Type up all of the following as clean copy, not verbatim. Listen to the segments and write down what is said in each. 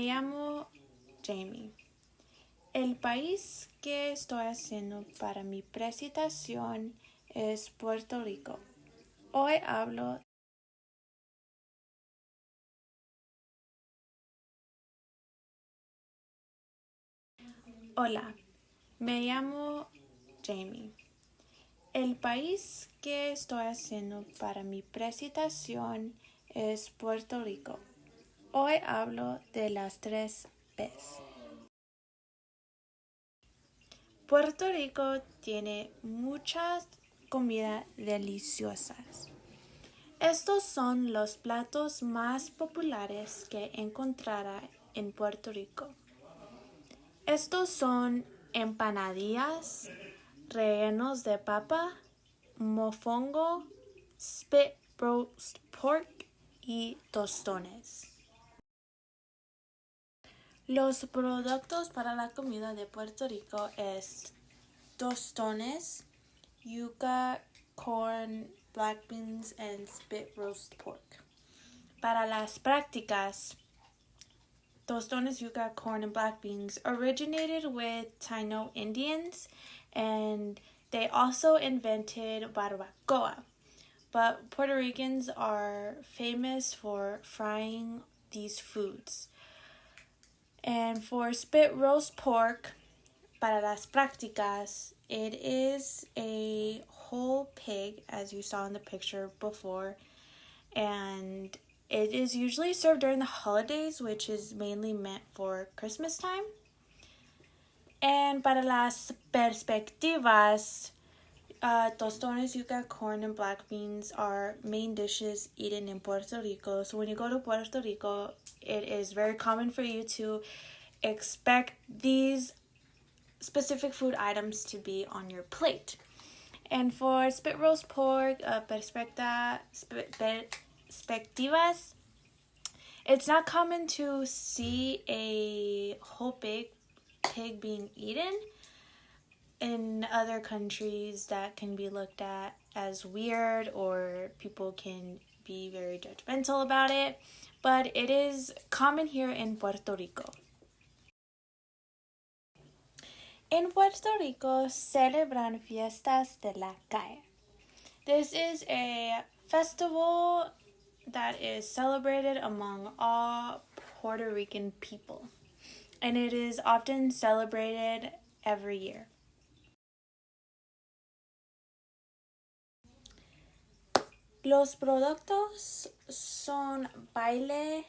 Me llamo Jamie. El país que estoy haciendo para mi presentación es Puerto Rico. Hoy hablo. Hola, me llamo Jamie. El país que estoy haciendo para mi presentación es Puerto Rico. Hoy hablo de las tres P's. Puerto Rico tiene muchas comidas deliciosas. Estos son los platos más populares que encontrará en Puerto Rico. Estos son empanadillas, rellenos de papa, mofongo, spit roast pork y tostones. Los productos para la comida de Puerto Rico es tostones, yuca, corn, black beans, and spit roast pork. Para las prácticas, tostones, yuca, corn, and black beans originated with Taino Indians, and they also invented barbacoa. But Puerto Ricans are famous for frying these foods. And for spit roast pork, para las prácticas, it is a whole pig, as you saw in the picture before, and it is usually served during the holidays, which is mainly meant for Christmas time. And para las perspectivas, tostones, yuca, corn, and black beans are main dishes eaten in Puerto Rico. So when you go to Puerto Rico, it is very common for you to expect these specific food items to be on your plate. And for spit roast pork, perspectivas, it's not common to see a whole big pig being eaten. In other countries, that can be looked at as weird, or people can be very judgmental about it, but it is common here in Puerto Rico. En Puerto Rico celebran fiestas de la calle. This is a festival that is celebrated among all Puerto Rican people, and it is often celebrated every year. Los productos son baile,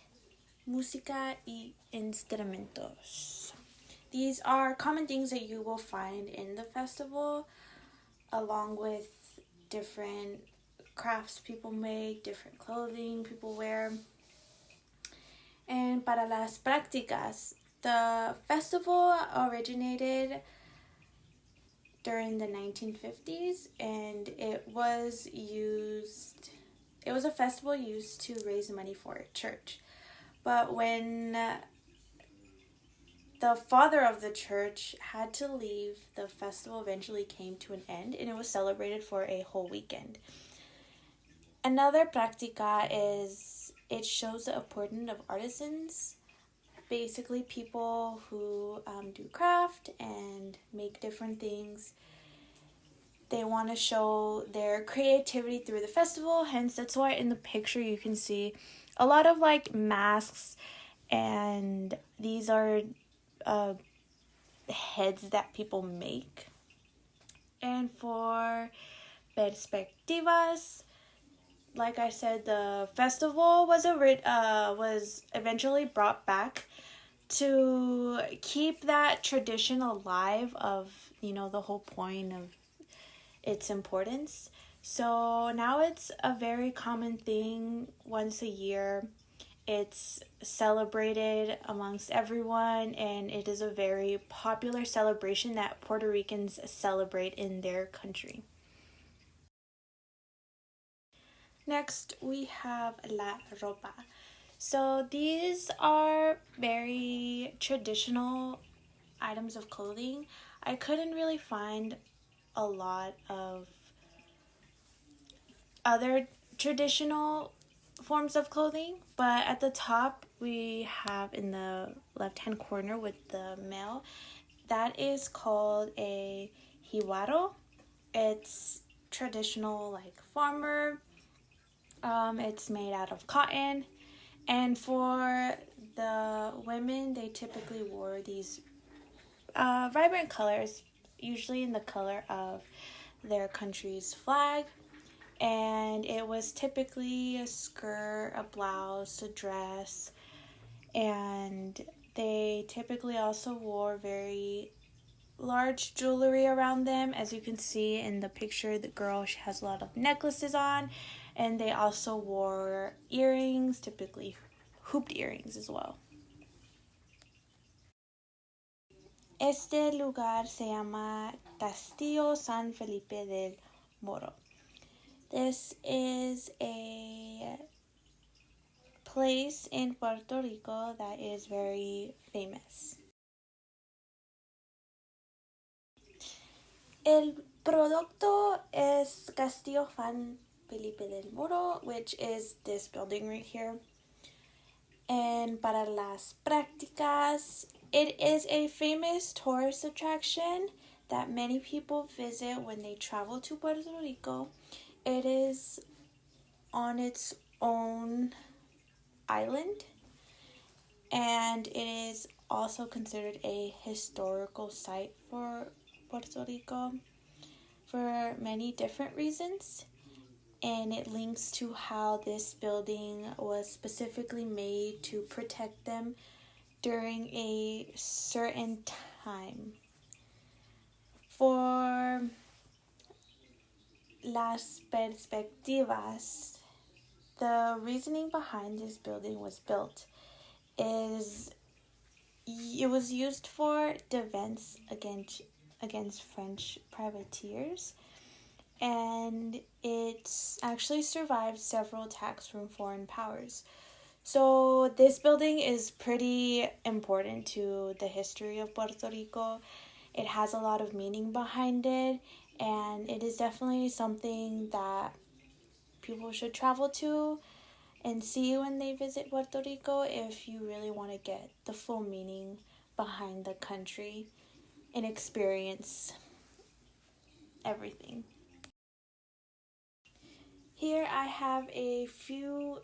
música, y instrumentos. These are common things that you will find in the festival, along with different crafts people make, different clothing people wear. And para las prácticas, the festival originated during the 1950s, and it was a festival used to raise money for a church. But when the father of the church had to leave, the festival eventually came to an end, and it was celebrated for a whole weekend. Another practica is it shows the importance of artisans, basically people who do craft and make different things. They want to show their creativity through the festival, hence that's why in the picture you can see a lot of like masks, and these are heads that people make. And for perspectivas, like I said, the festival was eventually brought back to keep that tradition alive of, the whole point of its importance. So now it's a very common thing once a year. It's celebrated amongst everyone, and it is a very popular celebration that Puerto Ricans celebrate in their country. Next, we have la ropa. So these are very traditional items of clothing. I couldn't really find a lot of other traditional forms of clothing, but at the top we have in the left-hand corner with the male, that is called a jiwaro. It's traditional like farmer. It's made out of cotton, and for the women, they typically wore these vibrant colors, usually in the color of their country's flag. And it was typically a skirt, a blouse, a dress, and they typically also wore very large jewelry around them. As you can see in the picture, the girl, she has a lot of necklaces on, and they also wore earrings, typically hooped earrings as well. Este lugar se llama Castillo San Felipe del Moro. This is a place in Puerto Rico that is very famous. El producto es Castillo San Felipe del Moro, which is this building right here. And para las prácticas, it is a famous tourist attraction that many people visit when they travel to Puerto Rico. It is on its own island, and it is also considered a historical site for Puerto Rico for many different reasons. And it links to how this building was specifically made to protect them during a certain time. For las perspectivas, the reasoning behind this building was built is it was used for defense against French privateers, and it's actually survived several attacks from foreign powers. So this building is pretty important to the history of Puerto Rico. It has a lot of meaning behind it, and it is definitely something that people should travel to and see when they visit Puerto Rico if you really want to get the full meaning behind the country and experience everything. Here I have a few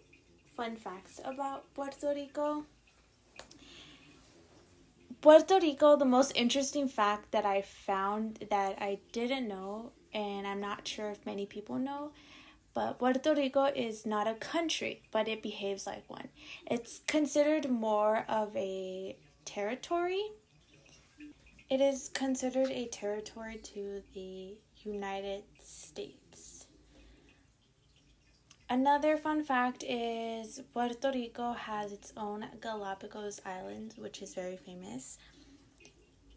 fun facts about Puerto Rico. Puerto Rico, the most interesting fact that I found that I didn't know, and I'm not sure if many people know, but Puerto Rico is not a country, but it behaves like one. It's considered more of a territory. It is considered a territory to the United States. Another fun fact is Puerto Rico has its own Galapagos Islands, which is very famous.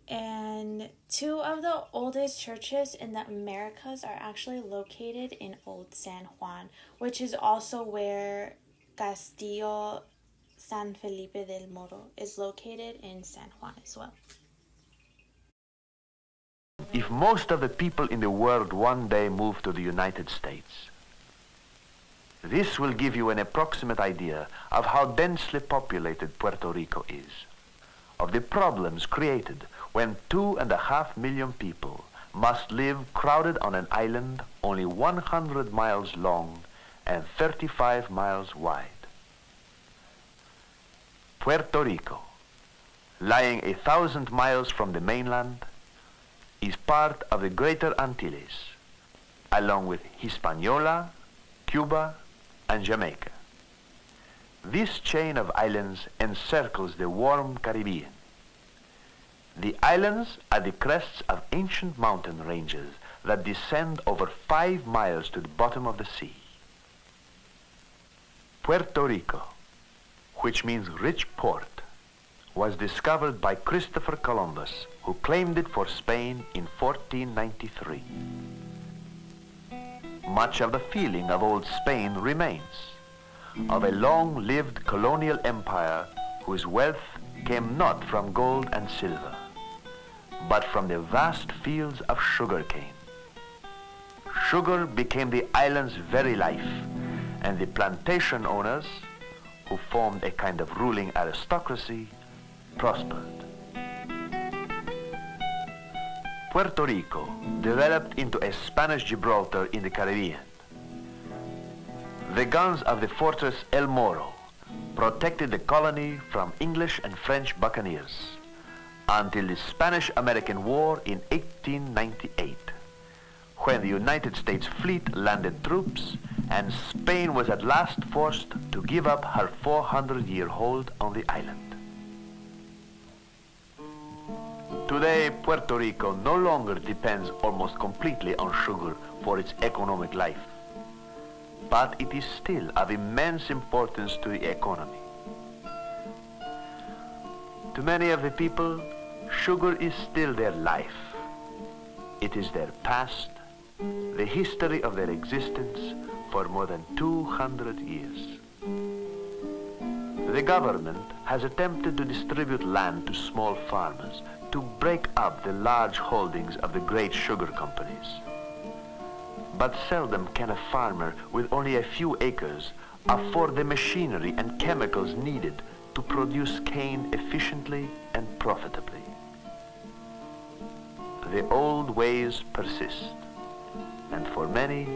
And two of the oldest churches in the Americas are actually located in Old San Juan, which is also where Castillo San Felipe del Moro is located in San Juan as well. If most of the people in the world one day move to the United States, this will give you an approximate idea of how densely populated Puerto Rico is, of the problems created when 2.5 million people must live crowded on an island only 100 miles long and 35 miles wide. Puerto Rico, lying 1,000 miles from the mainland, is part of the Greater Antilles, along with Hispaniola, Cuba, and Jamaica. This chain of islands encircles the warm Caribbean. The islands are the crests of ancient mountain ranges that descend over 5 miles to the bottom of the sea. Puerto Rico, which means rich port, was discovered by Christopher Columbus, who claimed it for Spain in 1493. Much of the feeling of old Spain remains, of a long-lived colonial empire whose wealth came not from gold and silver, but from the vast fields of sugarcane. Sugar became the island's very life, and the plantation owners, who formed a kind of ruling aristocracy, prospered. Puerto Rico developed into a Spanish Gibraltar in the Caribbean. The guns of the fortress El Morro protected the colony from English and French buccaneers until the Spanish-American War in 1898, when the United States fleet landed troops and Spain was at last forced to give up her 400-year hold on the island. Today, Puerto Rico no longer depends almost completely on sugar for its economic life, but it is still of immense importance to the economy. To many of the people, sugar is still their life. It is their past, the history of their existence for more than 200 years. The government has attempted to distribute land to small farmers to break up the large holdings of the great sugar companies. But seldom can a farmer with only a few acres afford the machinery and chemicals needed to produce cane efficiently and profitably. The old ways persist, and for many,